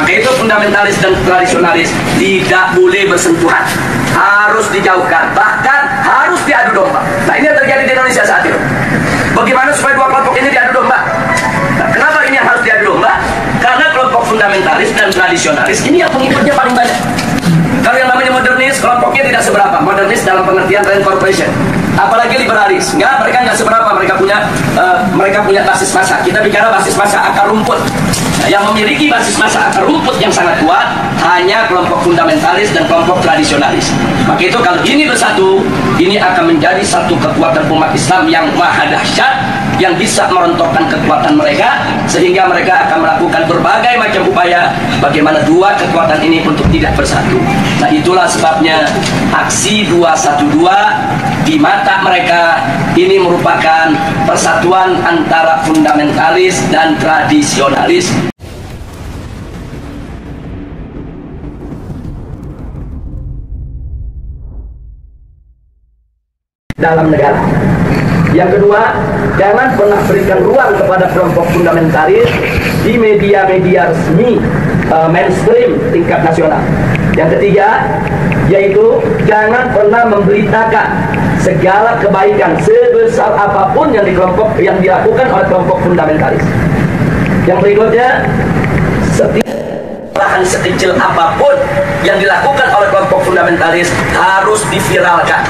Maka itu fundamentalis dan tradisionalis tidak boleh bersentuhan, harus dijauhkan, bahkan harus diadu domba. Nah, ini yang terjadi di Indonesia saat ini. Bagaimana supaya dua kelompok ini diadu domba? Nah, kenapa ini yang harus diadu domba? Karena kelompok fundamentalis dan tradisionalis ini yang pengikutnya paling banyak. Kalau yang namanya modernis, kelompoknya tidak seberapa. Modernis dalam pengertian reincorporation, apalagi liberalis, mereka nggak seberapa. Mereka punya basis massa. Kita bicara basis massa akar rumput. Nah, yang memiliki basis massa akar rumput yang sangat kuat hanya kelompok fundamentalis dan kelompok tradisionalis. Maka itu kalau ini bersatu, ini akan menjadi satu kekuatan umat Islam yang maha dahsyat, yang bisa merontokkan kekuatan mereka, sehingga mereka akan melakukan berbagai macam upaya bagaimana dua kekuatan ini untuk tidak bersatu. Nah, itulah sebabnya aksi 212 di mata mereka ini merupakan persatuan antara fundamentalis dan tradisionalis dalam negara. Yang kedua, jangan pernah berikan ruang kepada kelompok fundamentalis di media-media resmi mainstream tingkat nasional. Yang ketiga, yaitu jangan pernah memberitakan segala kebaikan sebesar apapun yang dilakukan oleh kelompok fundamentalis. Yang berikutnya, kesalahan sekecil apapun yang dilakukan oleh kelompok fundamentalis harus diviralkan,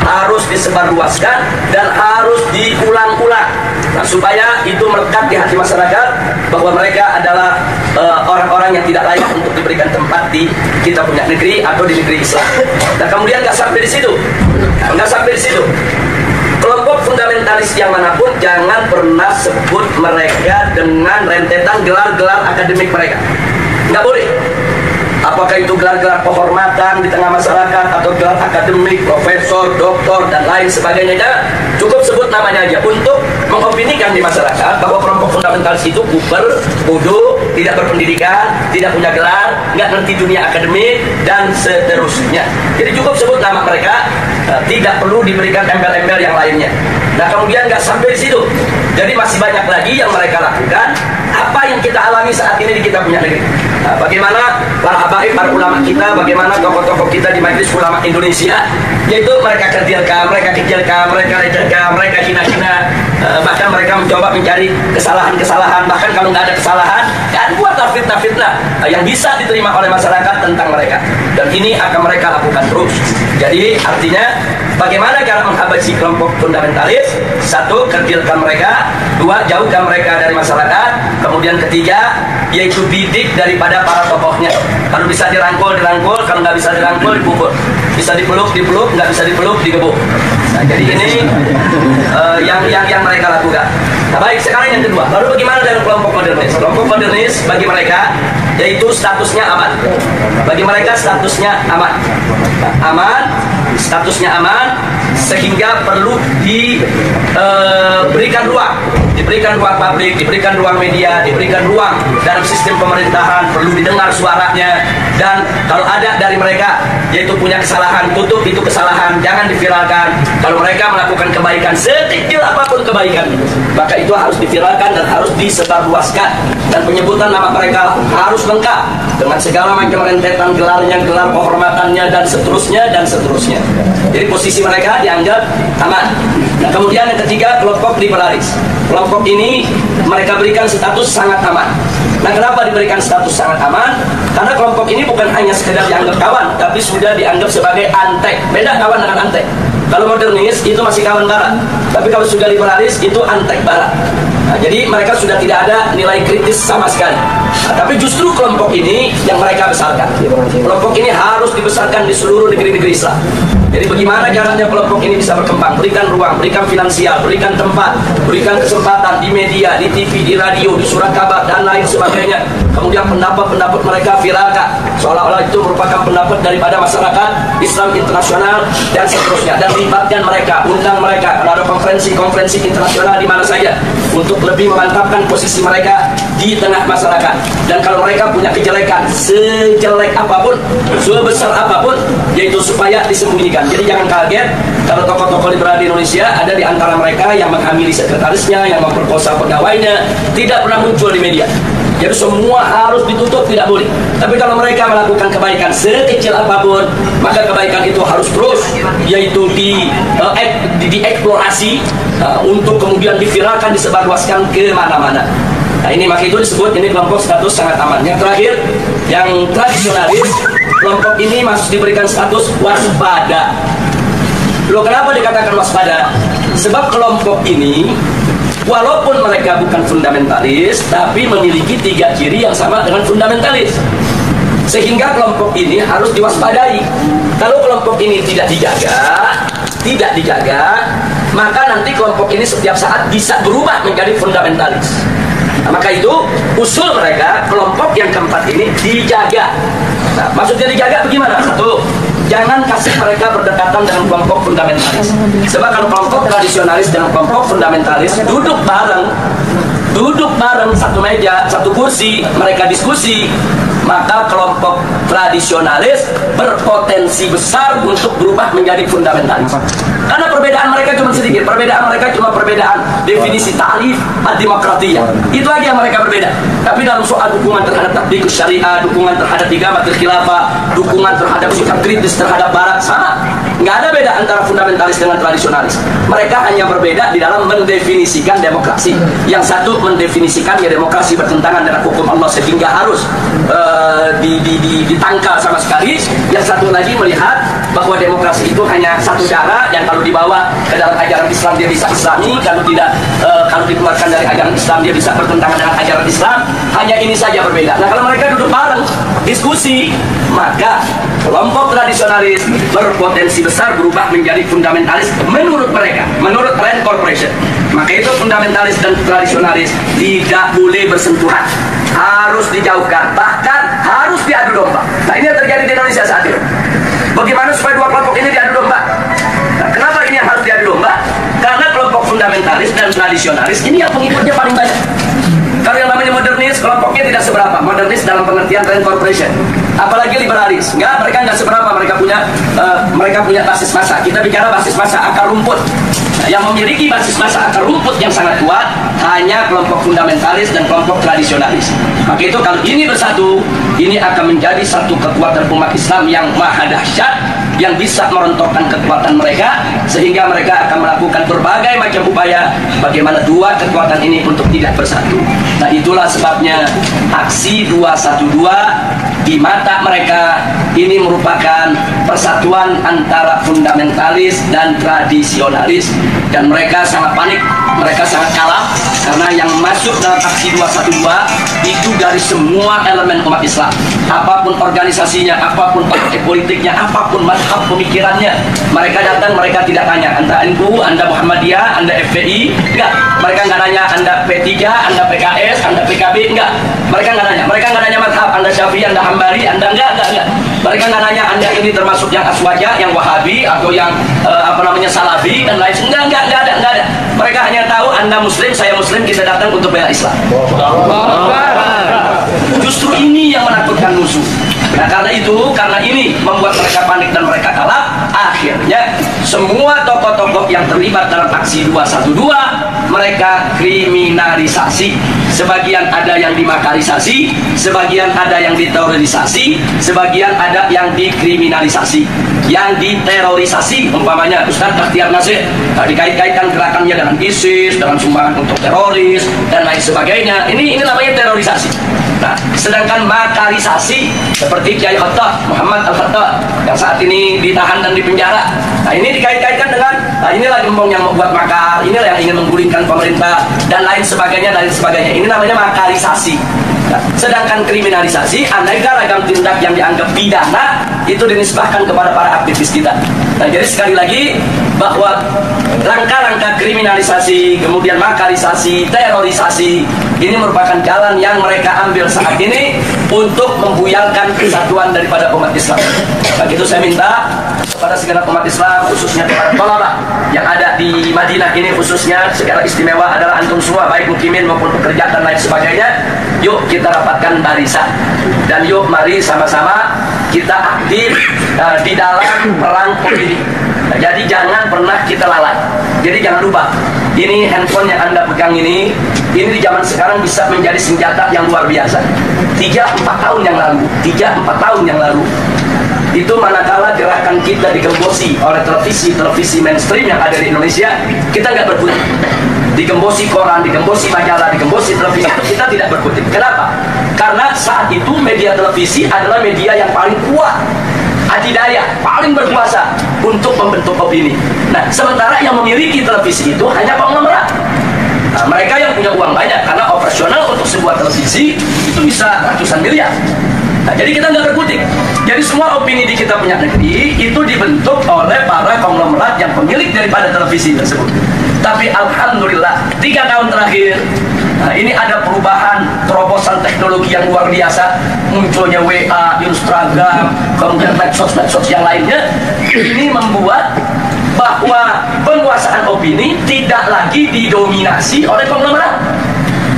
harus disebarluaskan, dan harus diulang-ulang. Nah, supaya itu melekat di hati masyarakat bahwa mereka adalah orang-orang yang tidak layak untuk diberikan tempat di kita punya negeri atau di negeri Islam. Nah, kemudian nggak sampai di situ, kelompok fundamentalis yang manapun jangan pernah sebut mereka dengan rentetan gelar-gelar akademik mereka. Nggak boleh. Apakah itu gelar-gelar kehormatan di tengah masyarakat atau gelar akademik, profesor, doktor, dan lain sebagainya. Cukup sebut namanya aja untuk mengopinikan di masyarakat bahwa kelompok fundamentalis itu kuper, bodoh, tidak berpendidikan, tidak punya gelar, nggak ngerti dunia akademik, dan seterusnya. Jadi cukup sebut nama mereka, tidak perlu diberikan embel-embel yang lainnya. Nah, kemudian nggak sampai di situ. Jadi masih banyak lagi yang mereka lakukan. Apa yang kita alami saat ini di kita punya negeri. Nah, bagaimana para habaib, para ulama kita, bagaimana tokoh-tokoh kita di Majelis Ulama Indonesia, yaitu mereka kecilkan, mereka lecehkan, mereka hina-hina, bahkan mereka mencoba mencari kesalahan-kesalahan, bahkan kalau nggak ada kesalahan, dan buat fitnah-fitnah yang bisa diterima oleh masyarakat tentang mereka. Dan ini akan mereka lakukan terus. Jadi artinya bagaimana cara menghabisi kelompok fundamentalis? Satu, kecilkan mereka. Dua, jauhkan mereka dari masyarakat. Kemudian ketiga, yaitu bidik daripada para tokohnya. Kalau bisa dirangkul, dirangkul. Kalau nggak bisa dirangkul, dipukul. Bisa dipeluk, dipeluk. Nggak bisa dipeluk, digebuk. Nah, jadi ini yang mereka lakukan. Nah, baik, sekarang yang kedua. Lalu bagaimana dengan kelompok modernis? Kelompok modernis bagi mereka yaitu statusnya aman. Bagi mereka statusnya aman. Aman, statusnya aman, sehingga perlu diberikan ruang publik, diberikan ruang media, diberikan ruang dalam sistem pemerintahan, perlu didengar suaranya. Dan kalau ada dari mereka yaitu punya kesalahan, tutup itu kesalahan, jangan diviralkan. Kalau mereka melakukan kebaikan, sekecil apapun kebaikan, maka itu harus diviralkan dan harus disebarluaskan. Dan penyebutan nama mereka harus lengkap dengan segala macam rentetan gelarnya, gelar kehormatannya, dan seterusnya, dan seterusnya. Jadi posisi mereka dianggap aman. Nah, kemudian yang ketiga, kelompok liberalis. Kelompok ini mereka berikan status sangat aman. Nah, kenapa diberikan status sangat aman? Karena kelompok ini bukan hanya sekedar dianggap kawan, tapi sudah dianggap sebagai antek. Beda kawan dengan antek. Kalau modernis itu masih kawan barat, tapi kalau sudah liberalis itu antek barat. Nah, jadi mereka sudah tidak ada nilai kritis sama sekali. Nah, tapi justru kelompok ini yang mereka besarkan. Kelompok ini harus dibesarkan di seluruh negeri-negeri Islam. Jadi bagaimana caranya kelompok ini bisa berkembang? Berikan ruang, berikan finansial, berikan tempat, berikan kesempatan di media, di TV, di radio, di surat kabar, dan lain sebagainya. Kemudian pendapat-pendapat mereka viralkan, seolah-olah itu merupakan pendapat daripada masyarakat Islam internasional, dan seterusnya. Dan libatkan mereka, undang mereka, kalau ada konferensi-konferensi internasional di mana saja, untuk lebih memantapkan posisi mereka di tengah masyarakat. Dan kalau mereka punya kejelekan, sejelek apapun, sebesar apapun, yaitu supaya disembunyikan. Jadi jangan kaget kalau tokoh-tokoh liberal di Indonesia ada di antara mereka yang menghamili sekretarisnya, yang memperkosa pegawainya, tidak pernah muncul di media. Jadi semua harus ditutup, tidak boleh. Tapi kalau mereka melakukan kebaikan sekecil apapun, maka kebaikan itu harus terus, yaitu dieksplorasi untuk kemudian diviralkan, disebarluaskan ke mana-mana. Nah ini maka itu disebut ini kelompok status sangat aman. Yang terakhir, yang tradisionalis, kelompok ini masih diberikan status waspada. Loh kenapa dikatakan waspada? Sebab kelompok ini walaupun mereka bukan fundamentalis, tapi memiliki 3 ciri yang sama dengan fundamentalis. Sehingga kelompok ini harus diwaspadai. Kalau kelompok ini tidak dijaga, maka nanti kelompok ini setiap saat bisa berubah menjadi fundamentalis. Nah, maka itu usul mereka, kelompok yang keempat ini dijaga. Nah, maksudnya dijaga bagaimana? Satu, jangan kasih mereka berdekatan dengan kelompok fundamentalis. Sebab kalau kelompok tradisionalis dengan kelompok fundamentalis duduk bareng satu meja, satu kursi, mereka diskusi, maka kelompok tradisionalis berpotensi besar untuk berubah menjadi fundamentalis. Karena perbedaan mereka cuma sedikit, perbedaan mereka cuma perbedaan definisi ta'rif ad-demokratiyah. Itu aja yang mereka berbeda. Tapi dalam soal dukungan terhadap tatbiq syariah, dukungan terhadap igamatul khilafah, dukungan terhadap sikap kritis terhadap barat, sama. Nggak ada beda antara fundamentalis dengan tradisionalis. Mereka hanya berbeda di dalam mendefinisikan demokrasi. Yang satu mendefinisikan ya demokrasi bertentangan dengan hukum Allah sehingga harus ditangkal sama sekali. Yang satu lagi melihat bahwa demokrasi itu hanya satu cara, dan kalau dibawa ke dalam ajaran Islam dia bisa Islami, kalau tidak, kalau dikeluarkan dari ajaran Islam dia bisa bertentangan dengan ajaran Islam. Hanya ini saja berbeda. Nah kalau mereka duduk bareng diskusi, maka kelompok tradisionalis berpotensi besar berubah menjadi fundamentalis menurut mereka, menurut Rand Corporation. Maka itu fundamentalis dan tradisionalis tidak boleh bersentuhan, harus dijauhkan, bahkan harus diadu domba. Nah ini yang terjadi di Indonesia saat ini. Bagaimana supaya dua kelompok ini diadu domba? Nah, kenapa ini yang harus diadu domba? Karena kelompok fundamentalis dan tradisionalis ini yang pengikutnya paling banyak. Kalau yang namanya modernis, kelompoknya tidak seberapa. Modernis dalam pengertian Rand Corporation. Apalagi liberalis, mereka nggak seberapa. Mereka punya basis massa. Kita bicara basis massa akar rumput. Nah, yang memiliki basis massa akar rumput yang sangat kuat hanya kelompok fundamentalis dan kelompok tradisionalis. Maka itu kalau ini bersatu, ini akan menjadi satu kekuatan umat Islam yang maha dahsyat, yang bisa merontokkan kekuatan mereka, sehingga mereka akan melakukan berbagai macam upaya bagaimana dua kekuatan ini untuk tidak bersatu. Nah itulah sebabnya aksi 212 di mata mereka ini merupakan persatuan antara fundamentalis dan tradisionalis, dan mereka sangat panik, mereka sangat kalah, karena yang masuk dalam aksi 212 itu dari semua elemen umat Islam, apapun organisasinya, apapun partai politiknya, apapun mazhab pemikirannya. Mereka datang, mereka tidak tanya Anda NU, Anda Muhammadiyah, Anda FPI, enggak. Mereka nggak nanya Anda P3, Anda PKS, Anda PKB, enggak. Mereka nggak nanya. Mereka nggak nanya mazhab Anda Syafi'i, Anda Hambali, Anda enggak. Mereka nggak nanya Anda ini termasuk yang Aswaja, yang Wahabi, atau yang Salafi dan lain. Enggak ada. Mereka hanya tahu Anda Muslim, saya Muslim, kita datang untuk bela Islam. Justru ini yang menakutkan musuh. Nah karena ini membuat mereka panik dan mereka kalah. Akhirnya semua tokoh-tokoh yang terlibat dalam aksi 212 mereka kriminalisasi. Sebagian ada yang dimakarisasi, sebagian ada yang diterorisasi, sebagian ada yang dikriminalisasi, yang diterorisasi. Umpamanya Ustaz Bakhtiar Nasir dikait-kaitkan gerakannya dengan ISIS, dengan sumbangan untuk teroris dan lain sebagainya. Ini namanya terorisasi. Nah, sedangkan makarisasi seperti Kiai Khattah, Muhammad Al-Khattah yang saat ini ditahan dan dipenjara. Nah, ini dikait-kaitkan dengan inilah gembong yang membuat makar, inilah yang ingin menggulingkan pemerintah dan lain sebagainya. Ini namanya makarisasi. Nah, sedangkan kriminalisasi, aneka ragam tindak yang dianggap pidana itu dinisbahkan kepada para aktivis kita. Nah, jadi sekali lagi bahwa langkah-langkah kriminalisasi, kemudian makarisasi, terorisasi, ini merupakan jalan yang mereka ambil saat ini untuk membuyarkan kesatuan daripada umat Islam. Nah, itu saya minta kepada segenap umat Islam, khususnya kepada thalabah yang ada di Madinah ini, khususnya secara istimewa adalah antum semua, baik mukimin maupun pekerja dan lain sebagainya. Yuk kita rapatkan barisan, dan yuk mari sama-sama kita aktif di dalam perang politik. Nah, jadi jangan pernah kita lalai. Jadi jangan lupa Ini handphone yang Anda pegang ini di zaman sekarang bisa menjadi senjata yang luar biasa. 3-4 tahun yang lalu, itu manakala gerakan kita digembosi oleh televisi mainstream yang ada di Indonesia, kita nggak berkutik. Digembosi koran, digembosi majalah, digembosi televisi, kita tidak berkutik. Kenapa? Karena saat itu media televisi adalah media yang paling kuat, adidaya, paling berkuasa untuk membentuk opini. Nah, sementara yang memiliki televisi itu hanya konglomerat. Nah, mereka yang punya uang banyak, karena operasional untuk sebuah televisi itu bisa ratusan miliar. Nah, jadi kita nggak berkutik. Jadi semua opini di kita punya negeri itu dibentuk oleh para konglomerat yang pemilik daripada televisi tersebut. Tapi alhamdulillah 3 tahun terakhir, nah, ini ada perubahan terobosan teknologi yang luar biasa. Munculnya WA, Instagram, kemudian medsos yang lainnya. Ini membuat bahwa penguasaan opini tidak lagi didominasi oleh konglomerat.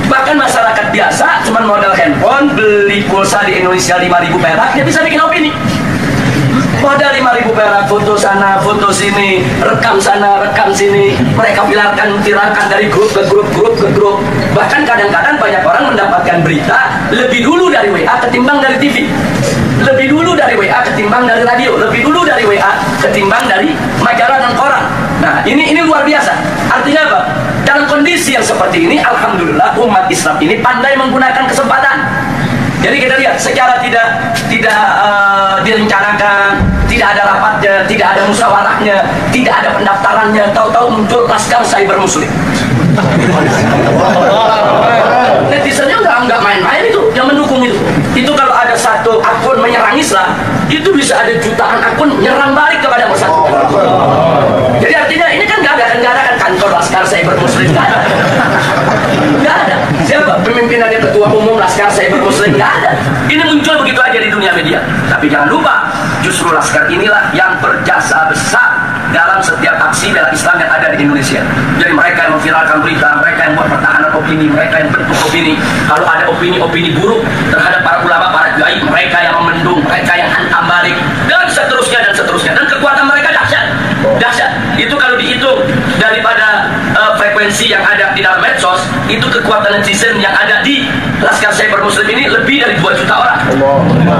Bahkan masyarakat biasa cuma modal handphone, beli pulsa di Indonesia 5.000 perak, dia bisa bikin opini. Modal 5.000 perak, foto sana, foto sini, rekam sana, rekam sini. Mereka viralkan dari grup ke grup. Bahkan kadang-kadang banyak orang mendapatkan berita lebih dulu dari WA ketimbang dari TV, lebih dulu dari WA ketimbang dari radio, lebih dulu dari WA ketimbang dari majalah dan koran. Nah, ini luar biasa. Artinya apa? Dalam kondisi yang seperti ini, alhamdulillah umat Islam ini pandai menggunakan kesempatan. Jadi kita lihat secara tidak direncanakan, tidak ada rapatnya, tidak ada musyawarahnya, tidak ada pendaftarannya, tahu-tahu muncul Laskar Cyber Muslim. Netizennya nggak main-main itu yang mendukung itu. Itu kalau ada satu akun menyerang Islam, itu bisa ada jutaan akun nyerang balik kepada persatuan. Jadi artinya ini kan nggak ada kan kantor Laskar Cyber Muslim, nggak ada. Siapa pemimpinannya, ketua umum Laskar Cyber Muslim? Nggak ada. Ini muncul begitu aja di dunia media. Tapi jangan lupa, justru Laskar inilah yang berjasa besar dalam setiap aksi bela Islam yang ada di Indonesia. Jadi mereka yang memviralkan berita, mereka yang buat pertahanan opini, mereka yang bentuk opini. Kalau ada opini-opini buruk terhadap para ulama, para kiai, mereka yang memendung, mereka yang hantam balik, dan seterusnya dan seterusnya. Dan kekuatan mereka dahsyat. Itu kalau dihitung daripada frekuensi yang ada di dalam medsos, itu kekuatan netizen yang ada di Laskar Cyber Muslim ini lebih dari 2 juta orang.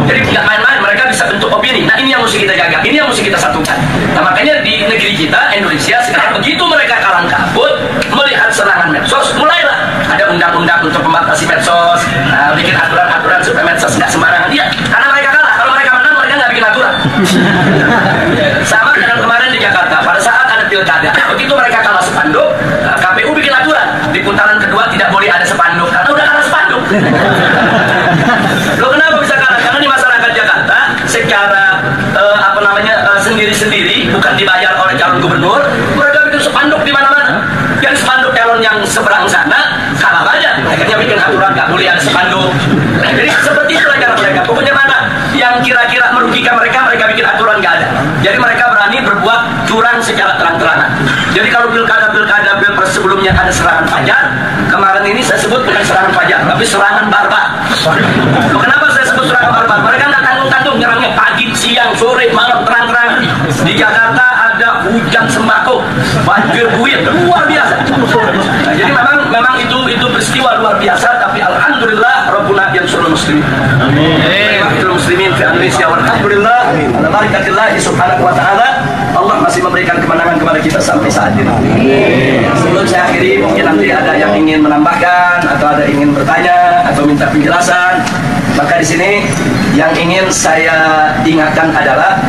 Jadi tidak main-main, mereka bisa bentuk opini. Nah, ini yang mesti kita jaga, ini yang mesti kita satukan. Nah, makanya di negeri kita, Indonesia, sekarang begitu mereka kalang kabut melihat serangan medsos, mulailah ada undang-undang untuk membatasi medsos, bikin aturan-aturan supaya medsos nggak sembarangan. Iya, karena mereka kalah. Kalau mereka menang, mereka nggak bikin aturan. Sama dengan kemarin di Jakarta, pada saat ada pilkada, begitu mereka kalah spanduk, KPU bikin aturan di putaran kedua tidak boleh ada spanduk karena udah kalah spanduk. Loh, kenapa bisa kalah? Karena di masyarakat Jakarta secara sendiri-sendiri, bukan dibayar oleh calon gubernur, mereka bikin spanduk di mana-mana. Yang spanduk calon yang seberang sana kalah banyak, akhirnya bikin aturan nggak boleh ada spanduk. Nah, jadi seperti itu cara mereka. Pokoknya mana yang kira-kira merugikan mereka bikin aturan nggak ada. Jadi mereka berani berbuat curang secara terang-terangan. Jadi kalau pilkada pilpres sebelumnya ada serangan fajar, kemarin ini saya sebut bukan serangan fajar, tapi serangan barbar. Kenapa saya sebut serangan barbar? Mereka nggak tanggung-tanggung nyerangnya pagi, siang, sore, malam, terang-terangan. Di Jakarta ada hujan sembako, banjir buit, luar biasa. Nah, jadi memang itu peristiwa luar biasa, tapi alhamdulillah Rabbuna yansurul muslimin. Amin. Muslimin di Indonesia, alhamdulillah. Alhamdulillah subhanahu wa ta'ala, Allah masih memberikan kemenangan kepada kita sampai saat ini. Sebelum saya akhiri, mungkin nanti ada yang ingin menambahkan atau ada ingin bertanya atau minta penjelasan. Maka di sini yang ingin saya ingatkan adalah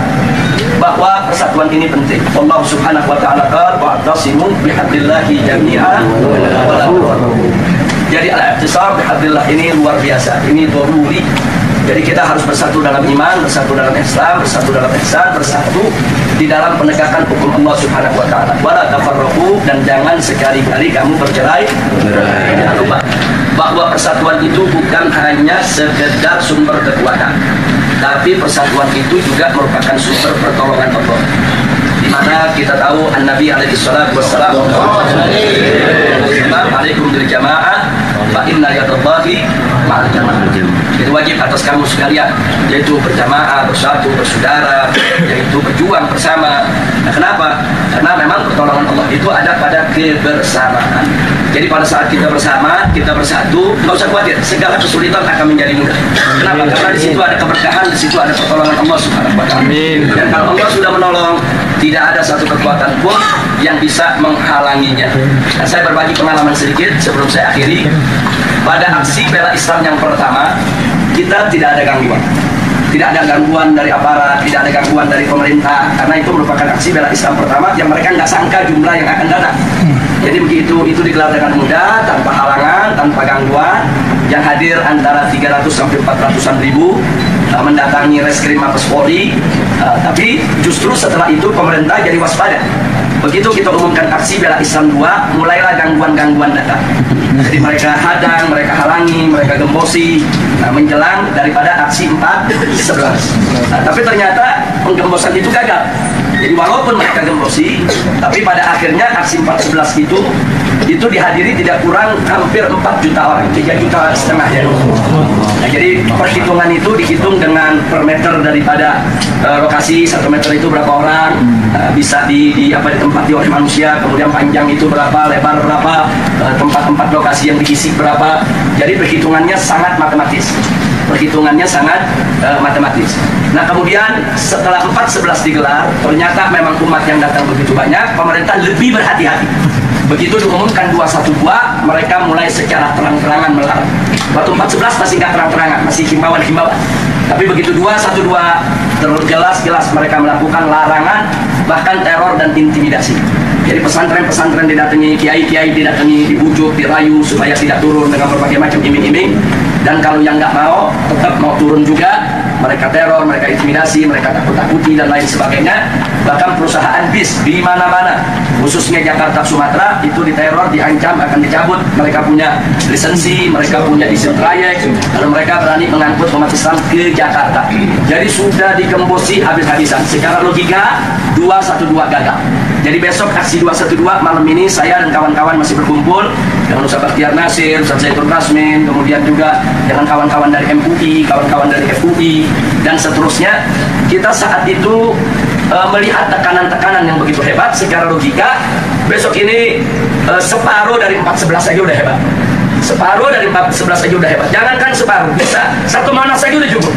bahwa persatuan ini penting. Allah subhanahu wa ta'ala qala wa'tasimu bihablillahi jami'an wa la tafarraqu. Jadi al-i'tisam bihablillah ini luar biasa, ini daruri. Jadi kita harus bersatu dalam iman, bersatu dalam Islam, bersatu dalam ihsan, bersatu di dalam penegakan hukum Allah subhanahu wa ta'ala. Wa la tafarraqu, dan jangan sekali-kali kamu bercerai. Jangan lupa bahwa persatuan itu bukan hanya sekedar sumber kekuatan, tapi persatuan itu juga merupakan sumber pertolongan Allah. Di mana kita tahu An-Nabi alaihi salatu wassalam, alaikum bil jamaah fa inna yadallahi ma'al jamaah. Itu wajib atas kamu sekalian, yaitu berjamaah, bersatu, bersaudara, yaitu berjuang bersama. Nah, kenapa? Karena memang pertolongan Allah itu ada pada kebersamaan. Jadi pada saat kita bersama, kita bersatu, nggak usah khawatir, segala kesulitan akan menjadi mudah. Kenapa? Karena di situ ada keberkahan, di situ ada pertolongan Allah Subhanahu wa Ta'ala. Dan kalau Allah sudah menolong, tidak ada satu kekuatan pun yang bisa menghalanginya. Nah, saya berbagi pengalaman sedikit sebelum saya akhiri. Pada aksi bela Islam yang pertama, kita tidak ada gangguan. Tidak ada gangguan dari aparat, tidak ada gangguan dari pemerintah, karena itu merupakan aksi bela Islam pertama yang mereka nggak sangka jumlah yang akan datang. Jadi begitu itu digelar dengan mudah, tanpa halangan, tanpa gangguan, yang hadir antara 300 sampai 400-an ribu mendatangi reskrim Mabes Polri. Tapi justru setelah itu pemerintah jadi waspada. Begitu kita umumkan aksi bela Islam 2, mulailah gangguan-gangguan datang. Jadi mereka hadang, mereka halangi, mereka gembosi menjelang daripada aksi 4/11. Tapi ternyata penggembosan itu gagal. Jadi walaupun mereka gembosi, tapi pada akhirnya aksi 4/11 itu dihadiri tidak kurang hampir 4 juta orang, 3,5 juta ya. Nah, jadi perhitungan itu dihitung dengan per meter daripada lokasi, 1 meter itu berapa orang bisa ditempati oleh manusia, kemudian panjang itu berapa, lebar berapa, tempat-tempat lokasi yang diisi berapa. Jadi perhitungannya sangat matematis. Nah, kemudian setelah 4/11 digelar, ternyata memang umat yang datang begitu banyak, pemerintah lebih berhati-hati. Begitu diumumkan 212, mereka mulai secara terang-terangan melarang. Waktu 4/11 masih nggak terang-terangan, masih himbauan-himbauan. Tapi begitu 212, jelas-jelas mereka melakukan larangan, bahkan teror dan intimidasi. Jadi pesantren-pesantren didatangi, kiai-kiai didatangi, dibujuk, dirayu supaya tidak turun dengan berbagai macam iming-iming. Dan kalau yang nggak mau, tetap mau turun juga, mereka teror, mereka intimidasi, mereka takut-takuti dan lain sebagainya. Bahkan perusahaan bis di mana-mana, khususnya Jakarta, Sumatera, itu diteror, diancam akan dicabut. Mereka punya lisensi, mereka punya izin trayek, kalau mereka berani mengangkut umat Islam ke Jakarta. Jadi sudah digembosi habis-habisan. Secara logika 212 gagal. Jadi besok aksi 212 malam ini saya dan kawan-kawan masih berkumpul dengan Ustaz Bakhtiar Nasir, Ustaz Zaitun Rasmin, kemudian juga dengan kawan-kawan dari MUI, kawan-kawan dari FUI, dan seterusnya. Kita saat itu melihat tekanan-tekanan yang begitu hebat. Secara logika besok ini separuh dari 4/11 saja udah hebat. Separuh dari 4/11 saja udah hebat. Jangankan separuh, bisa 1 Monas saja udah cukup.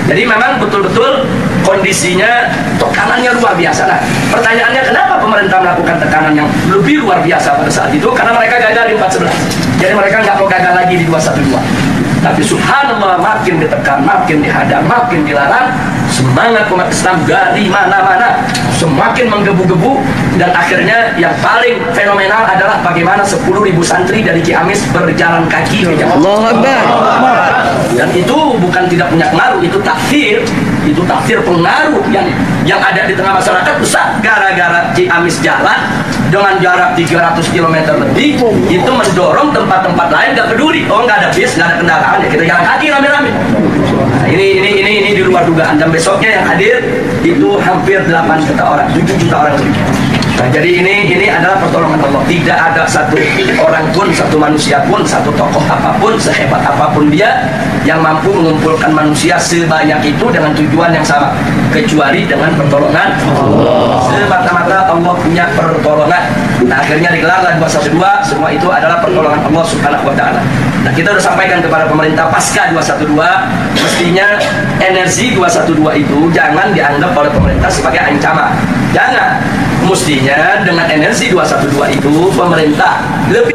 Jadi memang betul-betul kondisinya tekanannya luar biasa. Nah, pertanyaannya kenapa pemerintah melakukan tekanan yang lebih luar biasa pada saat itu? Karena mereka gagal di 4/11. Jadi mereka nggak mau gagal lagi di 212. Tapi subhanallah, makin ditekan, makin dihadang, makin dilarang, semangat umat Islam dari mana-mana semakin menggebu-gebu. Dan akhirnya yang paling fenomenal adalah bagaimana 10.000 santri dari Ciamis berjalan kaki ke Jakarta. Allahu Akbar. Dan itu bukan tidak punya pengaruh, itu takdir pengaruh yang ada di tengah masyarakat besar. Gara-gara Ciamis jalan dengan jarak 300 km lebih, itu mendorong tempat-tempat lain gak peduli. Oh, nggak ada bis, nggak ada kendaraan, ya kita jalan kaki rame-rame. Nah, ini di luar dugaan. Dan besoknya yang hadir itu hampir 8 juta orang, 7 juta orang lebih. Nah, jadi ini adalah pertolongan Allah. Tidak ada satu orang pun, satu manusia pun, satu tokoh apapun, sehebat apapun dia, yang mampu mengumpulkan manusia sebanyak itu dengan tujuan yang sama, kecuali dengan pertolongan Allah. Semata-mata Allah punya pertolongan. Nah, akhirnya digelarlah 212. Semua itu adalah pertolongan Allah Subhanahu wa Ta'ala. Nah, kita sudah sampaikan kepada pemerintah pasca 212, mestinya energi 212 itu jangan dianggap oleh pemerintah sebagai ancaman. Jangan. Mestinya dengan energi 212 itu pemerintah lebih